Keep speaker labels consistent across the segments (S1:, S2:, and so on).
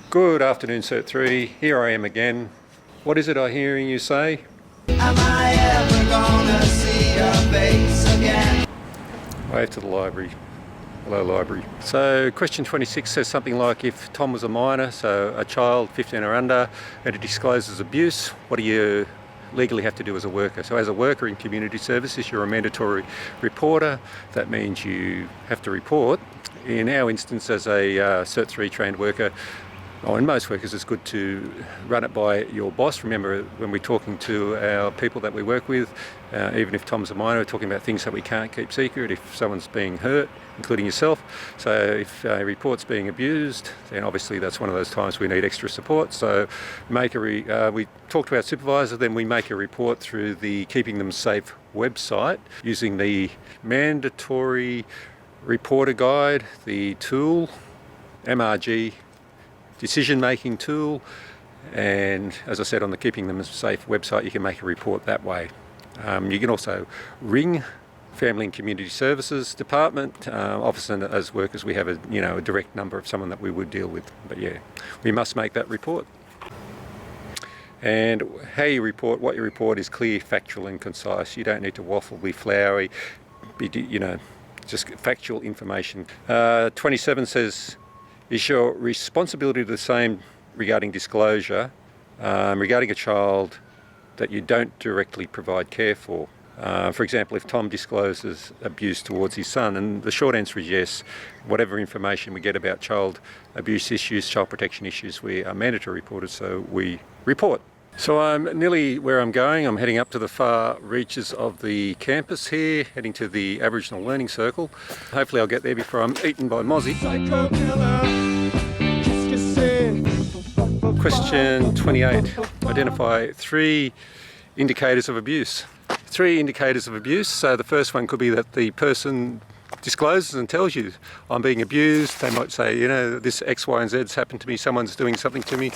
S1: Good afternoon, Cert 3. Here I am again. What is it I'm hearing you say?
S2: Am I ever gonna see your face again?
S1: Wave to the library. Hello, library. So question 26 says something like, if Tom was a minor, so a child 15 or under, and it discloses abuse, what do you legally have to do as a worker? So as a worker in community services, you're a mandatory reporter. That means you have to report. In our instance, as a Cert 3 trained worker, in most workers, it's good to run it by your boss. Remember, when we're talking to our people that we work with, even if Tom's a minor, we're talking about things that we can't keep secret. If someone's being hurt, including yourself, so if a report's being abused, then obviously that's one of those times we need extra support. So we talked about supervisor, then we make a report through the Keeping Them Safe website using the mandatory reporter guide, the tool, MRG decision-making tool, and as I said, on the Keeping Them Safe website you can make a report that way. You can also ring Family and Community Services Department. Often as workers we have a direct number of someone that we would deal with, but yeah, we must make that report. And how you report, what you report is clear, factual and concise. You don't need to waffle, be flowery, just factual information. 27 says, is your responsibility the same regarding disclosure regarding a child that you don't directly provide care for? For example, if Tom discloses abuse towards his son, and the short answer is yes. Whatever information we get about child abuse issues, child protection issues, we are mandatory reporters, so we report. So I'm nearly where I'm going. I'm heading up to the far reaches of the campus here, heading to the Aboriginal Learning Circle. Hopefully I'll get there before I'm eaten by Mozzie. Question 28. Identify 3 indicators of abuse. 3 indicators of abuse. So the first one could be that the person discloses and tells you, I'm being abused. They might say, this X, Y and Z's happened to me, someone's doing something to me.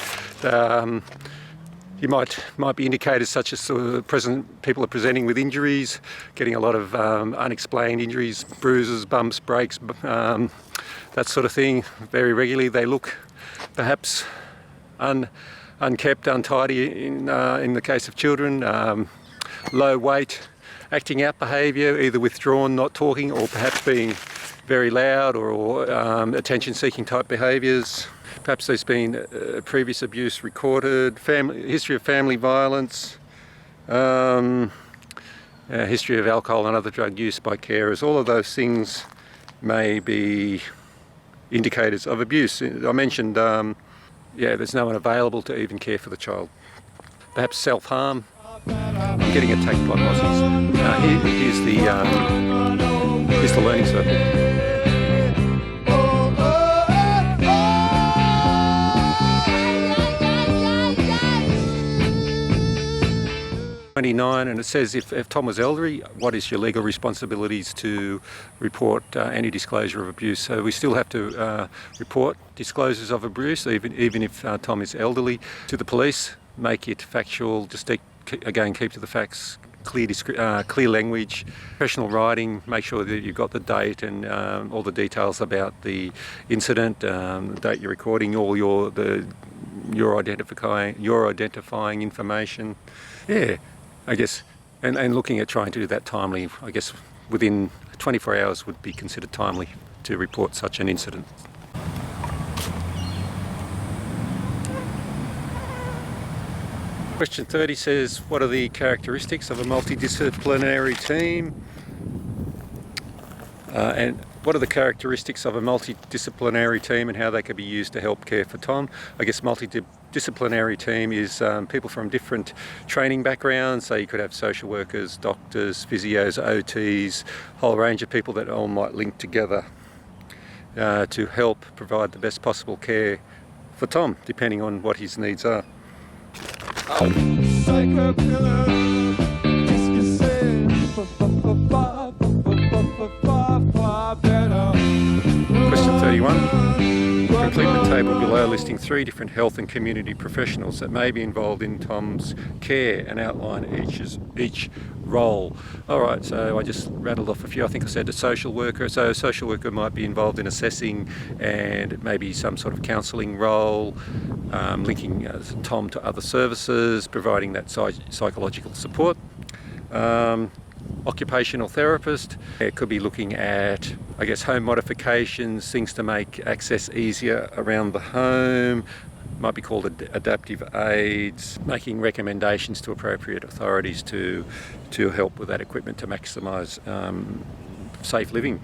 S1: You might be indicators such as people are presenting with injuries, getting a lot of unexplained injuries, bruises, bumps, breaks, that sort of thing. Very regularly they look perhaps unkept, untidy in the case of children, low weight, acting out behaviour, either withdrawn, not talking, or perhaps being very loud or attention-seeking type behaviours. Perhaps there's been previous abuse recorded, history of family violence, history of alcohol and other drug use by carers. All of those things may be indicators of abuse. I mentioned, there's no one available to even care for the child. Perhaps self-harm, getting attacked by mozzies. Here's the learning circle. 29, and it says if Tom was elderly, what is your legal responsibilities to report any disclosure of abuse? So we still have to report disclosures of abuse, even if Tom is elderly, to the police. Make it factual, just keep to the facts, clear language, professional writing, make sure that you've got the date and all the details about the incident, the date you're recording, all your identifying information. Yeah, I guess, and looking at trying to do that timely, I guess within 24 hours would be considered timely to report such an incident. Question 30 says, what are the characteristics of a multidisciplinary team? And what are the characteristics of a multidisciplinary team and how they can be used to help care for Tom? I guess multidisciplinary team is people from different training backgrounds. So you could have social workers, doctors, physios, OTs, a whole range of people that all might link together to help provide the best possible care for Tom, depending on what his needs are. Question 31. Complete the table below listing 3 different health and community professionals that may be involved in Tom's care and outline each role. Alright, so I just rattled off a few. I think I said a social worker. So a social worker might be involved in assessing and maybe some sort of counselling role, linking Tom to other services, providing that psychological support. Occupational therapist, it could be looking at, I guess, home modifications, things to make access easier around the home. Might be called adaptive aids, making recommendations to appropriate authorities to help with that equipment to maximise safe living.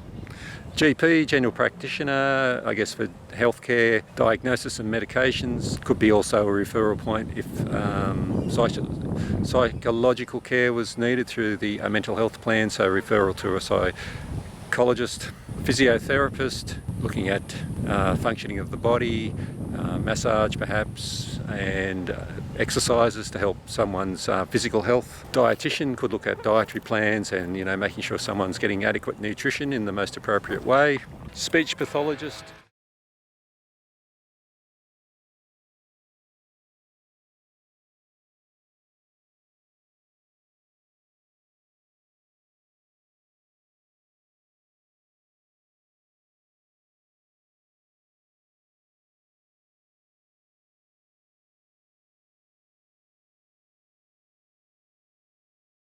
S1: GP, general practitioner, I guess for healthcare, diagnosis and medications. Could be also a referral point if psychological care was needed through the mental health plan, so referral to a psychologist. Physiotherapist, looking at functioning of the body, massage perhaps, and exercises to help someone's physical health. Dietitian could look at dietary plans and making sure someone's getting adequate nutrition in the most appropriate way. Speech pathologist,